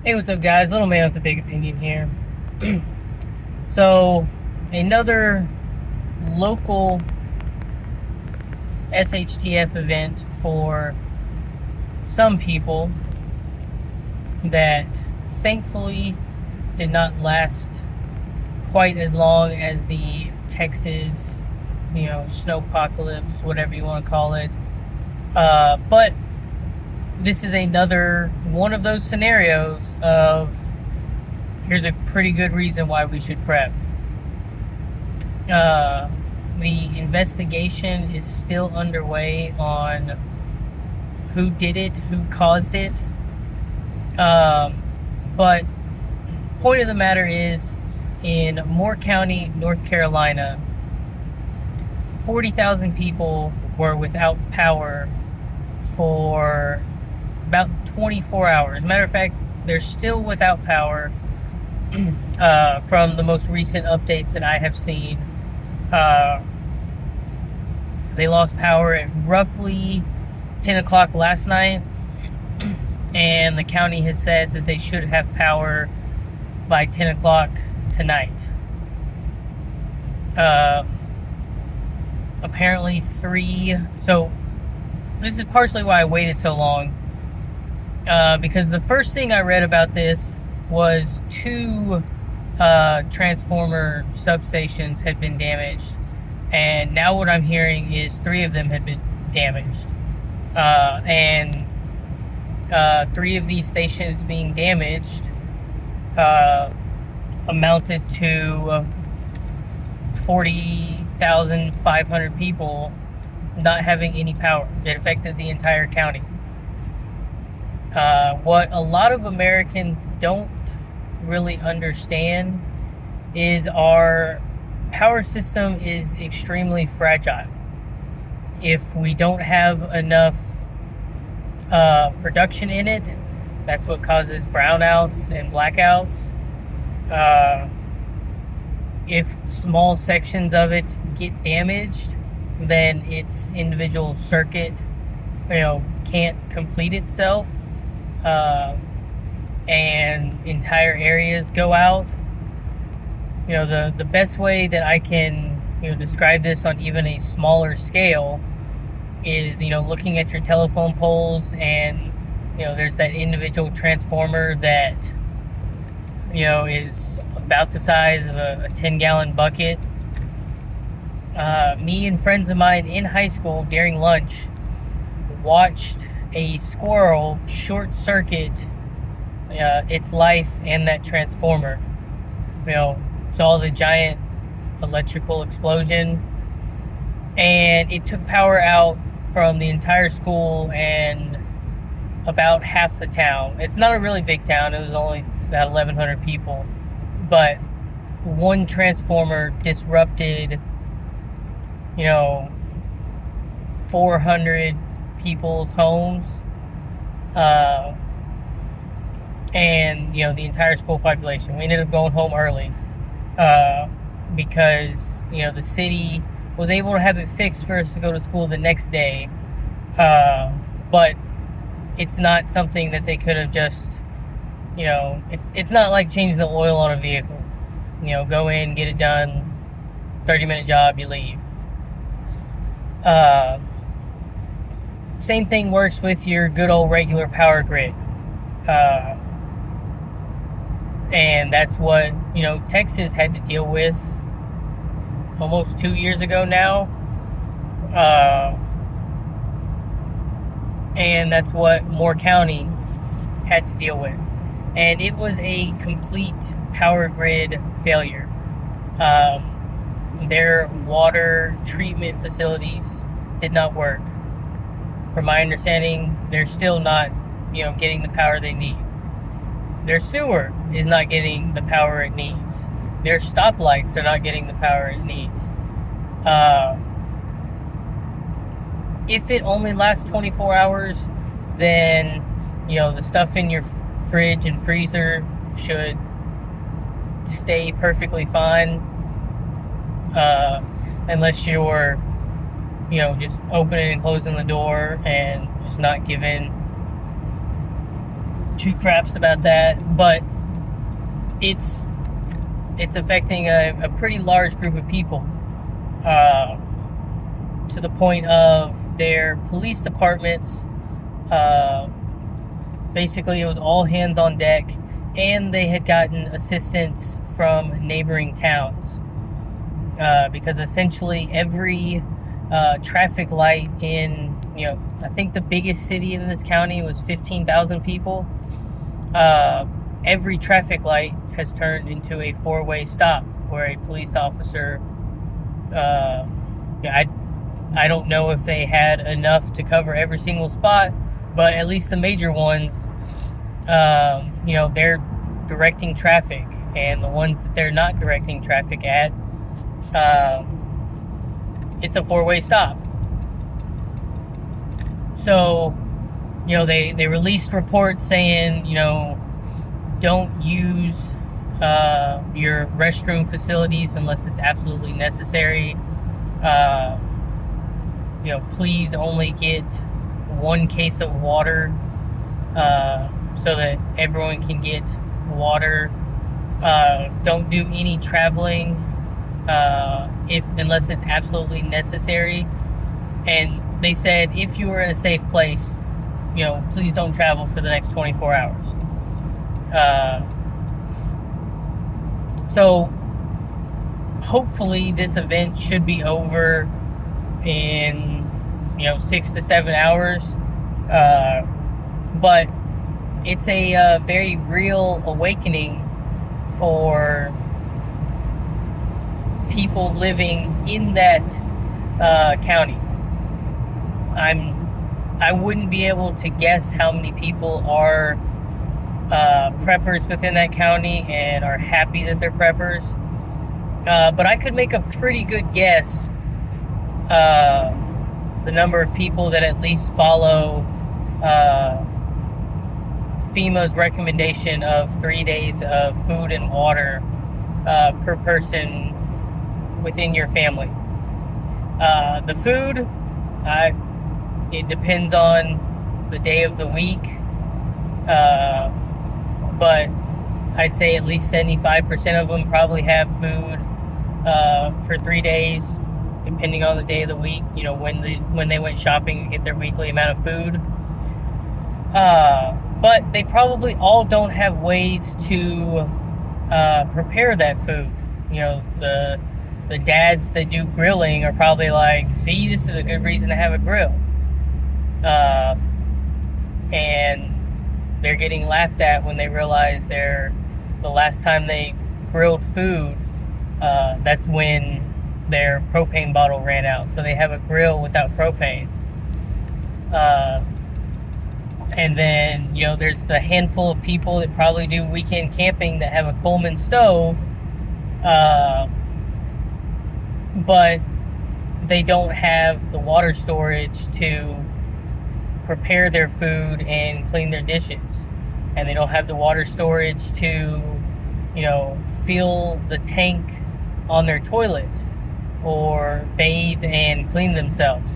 Hey, what's up, guys? Little man with a big opinion here. So, another local SHTF event for some people that thankfully did not last quite as long as the Texas, snowpocalypse, whatever you want to call it. But this is another one of those scenarios of here's a pretty good reason why we should prep. The investigation is still underway on who did it, who caused it. But point of the matter is, in Moore County, North Carolina, 40,000 people were without power for about 24 hours. Matter of fact, they're still without power from the most recent updates that I have seen. They lost power at roughly 10 o'clock last night, and the county has said that they should have power by 10 o'clock tonight. Apparently so this is partially why I waited so long, because the first thing I read about this was two transformer substations had been damaged, and now what I'm hearing is 3 of them had been damaged, and 3 of these stations being damaged amounted to 40,500 people not having any power. It affected the entire county. What a lot of Americans don't really understand is our power system is extremely fragile. If we don't have enough production in it, that's what causes brownouts and blackouts. If small sections of it get damaged, then its individual circuit, can't complete itself, and entire areas go out. The best way that I can describe this on even a smaller scale is looking at your telephone poles, and there's that individual transformer that is about the size of a 10-gallon bucket. Me and friends of mine in high school during lunch watched a squirrel short circuit its life and that transformer. Saw the giant electrical explosion, and it took power out from the entire school and about half the town. It's not a really big town. It was only about 1,100 people, but one transformer disrupted 400 people's homes, and the entire school population. We ended up going home early because the city was able to have it fixed for us to go to school the next day, but it's not something that they could have just it's not like changing the oil on a vehicle. Go in, get it done, 30-minute job, you leave. Same thing works with your good old regular power grid. And that's what, Texas had to deal with almost 2 years ago now. And that's what Moore County had to deal with. And it was a complete power grid failure. Their water treatment facilities did not work. From my understanding, they're still not, getting the power they need. Their sewer is not getting the power it needs. Their stoplights are not getting the power it needs. If it only lasts 24 hours, then, the stuff in your fridge and freezer should stay perfectly fine, unless you're just opening and closing the door and just not giving two craps about that, but it's affecting a pretty large group of people, to the point of their police departments. Basically, it was all hands on deck, and they had gotten assistance from neighboring towns, because essentially every traffic light in, I think the biggest city in this county was 15,000 people. Every traffic light has turned into a four-way stop where a police officer, I don't know if they had enough to cover every single spot, but at least the major ones, they're directing traffic, and the ones that they're not directing traffic at, it's a four-way stop. So, they released reports saying, don't use your restroom facilities unless it's absolutely necessary. Please only get one case of water, so that everyone can get water. Don't do any traveling unless it's absolutely necessary. And they said if you are in a safe place, please don't travel for the next 24 hours. So hopefully this event should be over in 6 to 7 hours, but it's a very real awakening for people living in that county. I wouldn't be able to guess how many people are preppers within that county and are happy that they're preppers, but I could make a pretty good guess the number of people that at least follow FEMA's recommendation of 3 days of food and water per person within your family. The food, it depends on the day of the week, but I'd say at least 75% of them probably have food for 3 days, depending on the day of the week, when they went shopping to get their weekly amount of food. But they probably all don't have ways to prepare that food. The dads that do grilling are probably like, see, this is a good reason to have a grill. And they're getting laughed at when they realize the last time they grilled food, that's when their propane bottle ran out. So they have a grill without propane. And then, there's the handful of people that probably do weekend camping that have a Coleman stove, but they don't have the water storage to prepare their food and clean their dishes. And they don't have the water storage to, fill the tank on their toilet or bathe and clean themselves.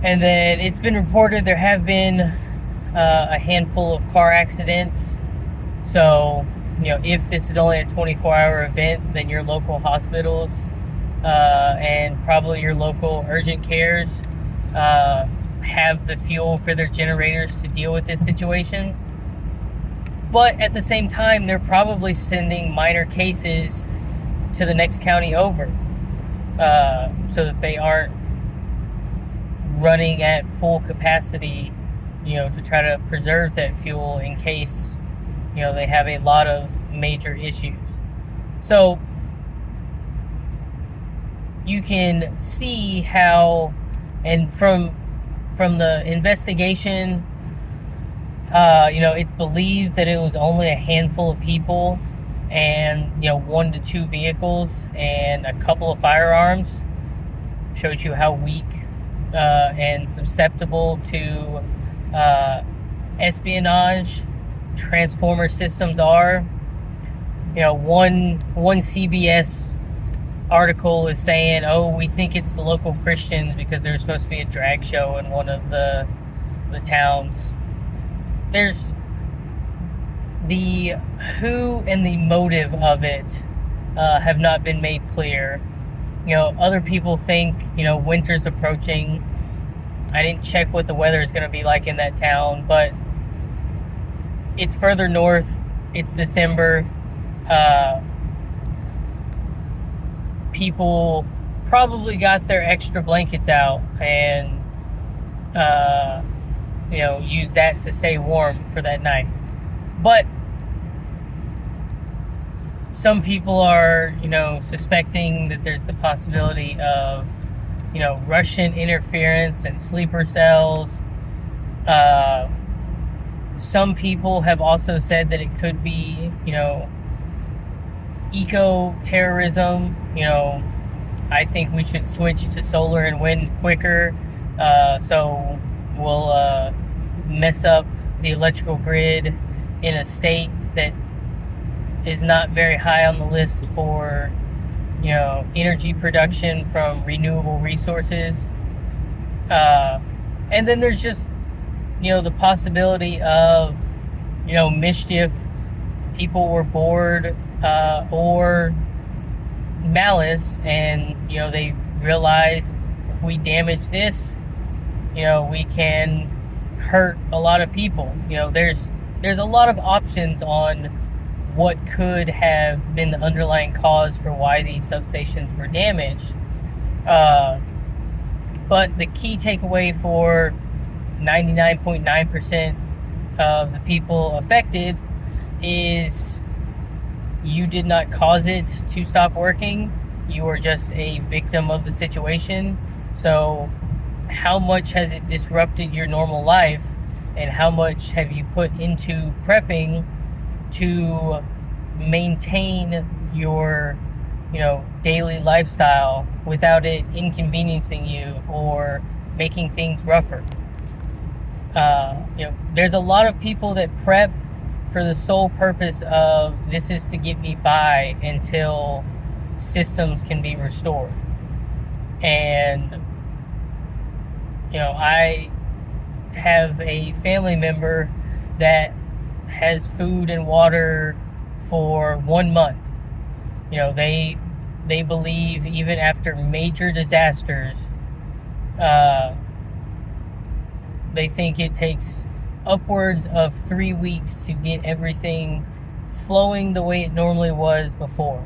And then it's been reported there have been a handful of car accidents. So, if this is only a 24-hour event, then your local hospitals and probably your local urgent cares have the fuel for their generators to deal with this situation. But at the same time, they're probably sending minor cases to the next county over, so that they aren't running at full capacity, to try to preserve that fuel in case, they have a lot of major issues. So you can see how, and from the investigation, it's believed that it was only a handful of people and, 1 to 2 vehicles and a couple of firearms. Shows you how weak and susceptible to espionage transformer systems are. One CBS article is saying, we think it's the local Christians because there's supposed to be a drag show in one of the towns. there's the who and the motive of it have not been made clear. Other people think, winter's approaching. I didn't check what the weather is going to be like in that town, but it's further north. It's December. People probably got their extra blankets out and, use that to stay warm for that night. But some people are, suspecting that there's the possibility of, Russian interference and sleeper cells. Some people have also said that it could be, eco-terrorism. I think we should switch to solar and wind quicker, so we'll mess up the electrical grid in a state that is not very high on the list for, energy production from renewable resources. And then there's just, the possibility of, mischief. People were bored, or malice, and, they realized if we damage this, we can hurt a lot of people. There's a lot of options on what could have been the underlying cause for why these substations were damaged. But the key takeaway for 99.9% of the people affected is you did not cause it to stop working. You were just a victim of the situation. So how much has it disrupted your normal life, and how much have you put into prepping to maintain your, daily lifestyle without it inconveniencing you or making things rougher? There's a lot of people that prep for the sole purpose of, this is to get me by until systems can be restored. And, I have a family member that has food and water for 1 month. They believe even after major disasters, they think it takes upwards of 3 weeks to get everything flowing the way it normally was before,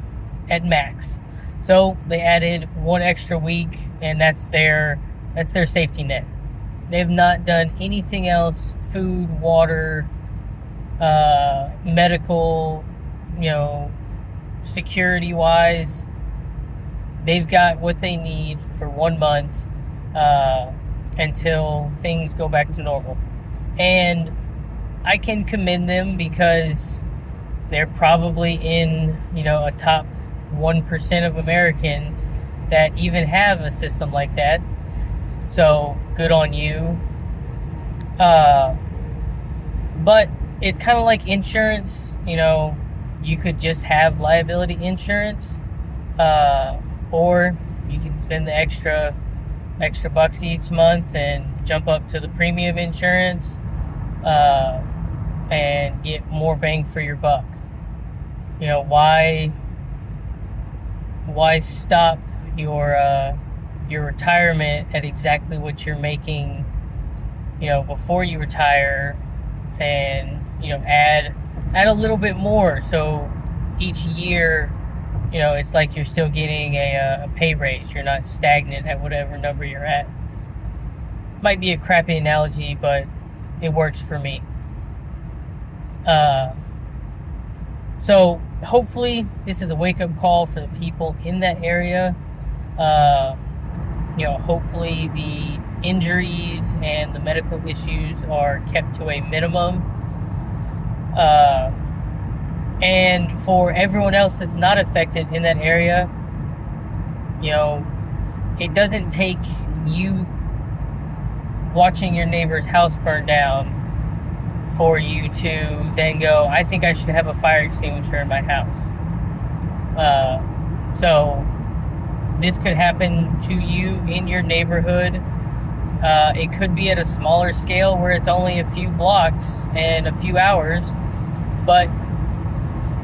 at max. So they added 1 extra week, and that's their safety net. They've not done anything else, food, water, medical, security wise. They've got what they need for 1 month, until things go back to normal. And I can commend them, because they're probably in, a top 1% of Americans that even have a system like that. So good on you. But it's kind of like insurance. You could just have liability insurance, or you can spend the extra bucks each month and jump up to the premium insurance, and get more bang for your buck. Why stop your retirement at exactly what you're making, before you retire, and, add a little bit more, so each year, it's like you're still getting a pay raise. You're not stagnant at whatever number you're at. Might be a crappy analogy, but it works for me. So hopefully this is a wake-up call for the people in that area. Hopefully the injuries and the medical issues are kept to a minimum. And for everyone else that's not affected in that area, it doesn't take you watching your neighbor's house burn down for you to then go, I think I should have a fire extinguisher in my house. So this could happen to you in your neighborhood, It could be at a smaller scale where it's only a few blocks and a few hours, but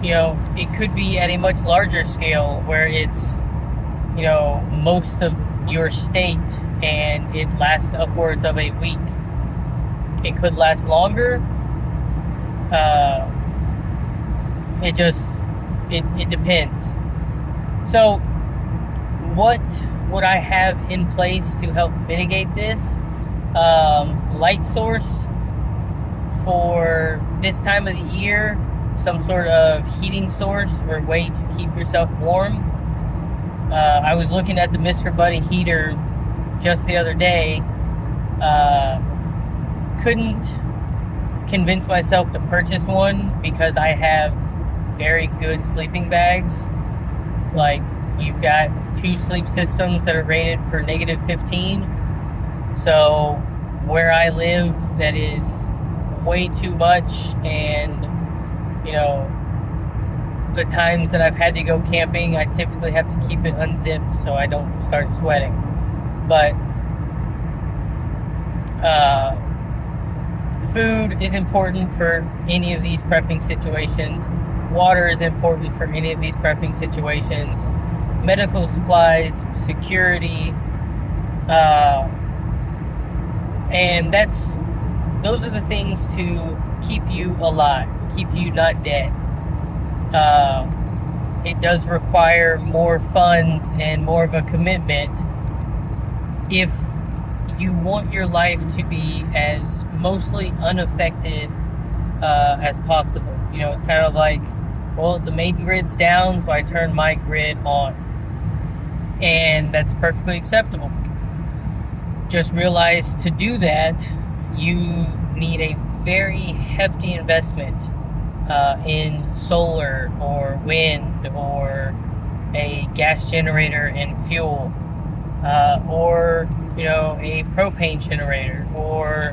it could be at a much larger scale where it's most of your state, and it lasts upwards of a week. It could last longer. It depends. So what would I have in place to help mitigate this? Light source for this time of the year, some sort of heating source or way to keep yourself warm. I was looking at the Mr. Buddy heater just the other day. Couldn't convince myself to purchase one because I have very good sleeping bags. Like, you've got 2 sleep systems that are rated for -15. So where I live, that is way too much, and the times that I've had to go camping, I typically have to keep it unzipped so I don't start sweating. But food is important for any of these prepping situations. Water is important for any of these prepping situations. Medical supplies, security, and those are the things to keep you alive, keep you not dead. It does require more funds and more of a commitment if you want your life to be as mostly unaffected as possible. It's kind of like, well, the main grid's down, so I turn my grid on. And that's perfectly acceptable. Just realize to do that, you need a very hefty investment in solar or wind or a gas generator and fuel, or a propane generator, or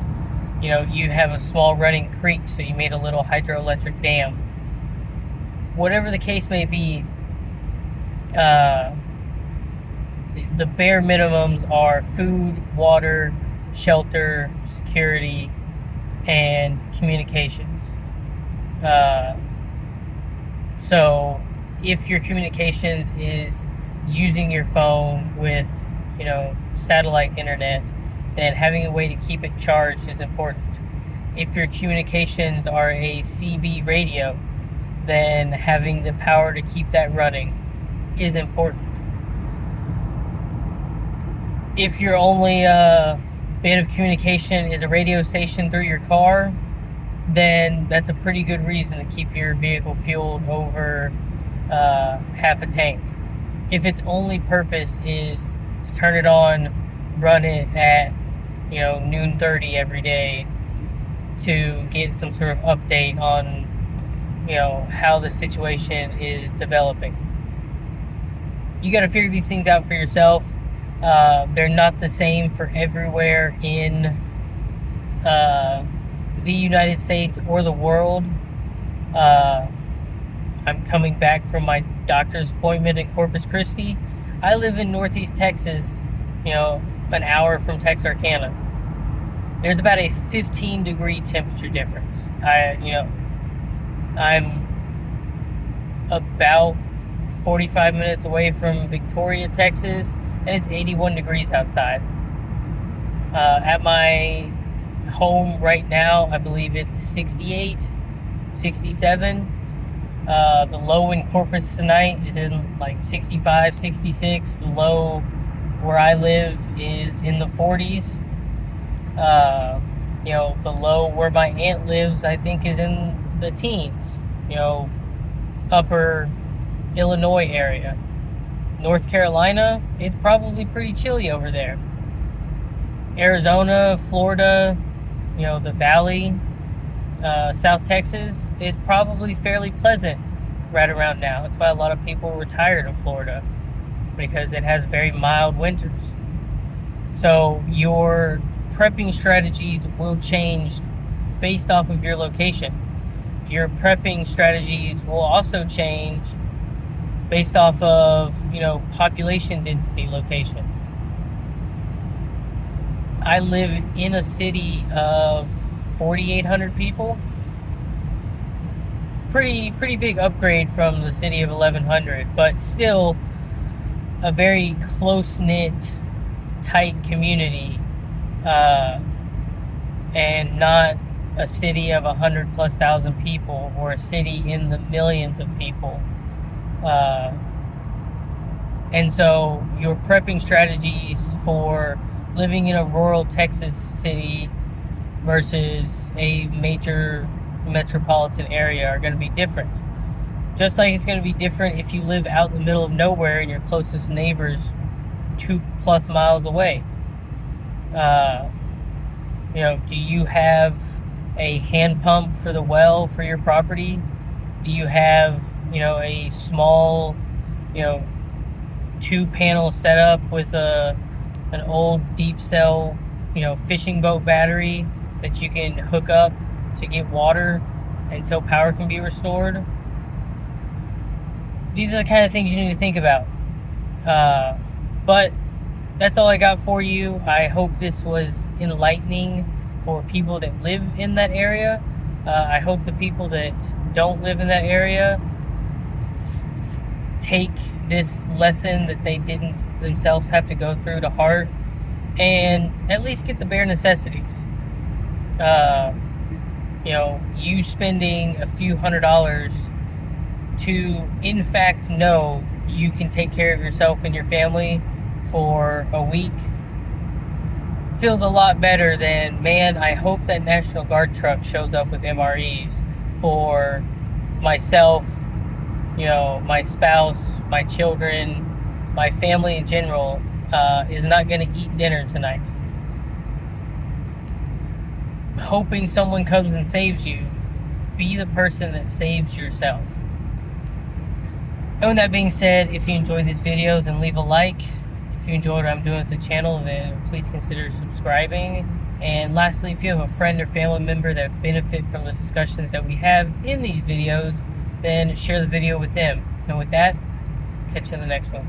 you have a small running creek, so you made a little hydroelectric dam. Whatever the case may be, the bare minimums are food, water, shelter, security, and communications. So if your communications is using your phone with satellite internet, then having a way to keep it charged is important. If your communications are a CB radio, then having the power to keep that running is important. If your only bit of communication is a radio station through your car, then that's a pretty good reason to keep your vehicle fueled over half a tank. If its only purpose is to turn it on, run it at noon 30 every day to get some sort of update on how the situation is developing. You got to figure these things out for yourself. They're not the same for everywhere in the United States or the world. I'm coming back from my doctor's appointment in Corpus Christi. I live in Northeast Texas, an hour from Texarkana. There's about a 15-degree temperature difference. I'm about 45 minutes away from Victoria, Texas, and it's 81 degrees outside. At my home right now, I believe it's 68, 67. The low in Corpus tonight is in like 65, 66. The low where I live is in the 40s. The low where my aunt lives, I think, is in the teens. Upper Illinois area. North Carolina, it's probably pretty chilly over there. Arizona, Florida, the valley, South Texas is probably fairly pleasant right around now. That's why a lot of people are retired of Florida, because it has very mild winters. So your prepping strategies will change based off of your location. Your prepping strategies will also change based off of, population density location. I live in a city of 4,800 people. Pretty big upgrade from the city of 1,100, but still a very close-knit, tight community, and not a city of 100,000+ people or a city in the millions of people. And so your prepping strategies for living in a rural Texas city versus a major metropolitan area are going to be different. Just like it's going to be different if you live out in the middle of nowhere and your closest neighbor's 2+ miles away. Do you have a hand pump for the well for your property? Do you have, a small, 2-panel setup with an old deep cell, fishing boat battery that you can hook up to get water until power can be restored? These are the kind of things you need to think about. But that's all I got for you. I hope this was enlightening for people that live in that area. I hope the people that don't live in that area take this lesson that they didn't themselves have to go through to heart, and at least get the bare necessities. You spending a few $100s to, in fact, know you can take care of yourself and your family for a week feels a lot better than, man, I hope that National Guard truck shows up with MREs, or myself, my spouse, my children, my family in general is not going to eat dinner tonight. Hoping someone comes and saves you. Be the person that saves yourself. And with that being said, if you enjoyed this video, then leave a like. If you enjoyed what I'm doing with the channel, then please consider subscribing. And lastly, if you have a friend or family member that benefit from the discussions that we have in these videos, then share the video with them. And with that, catch you in the next one.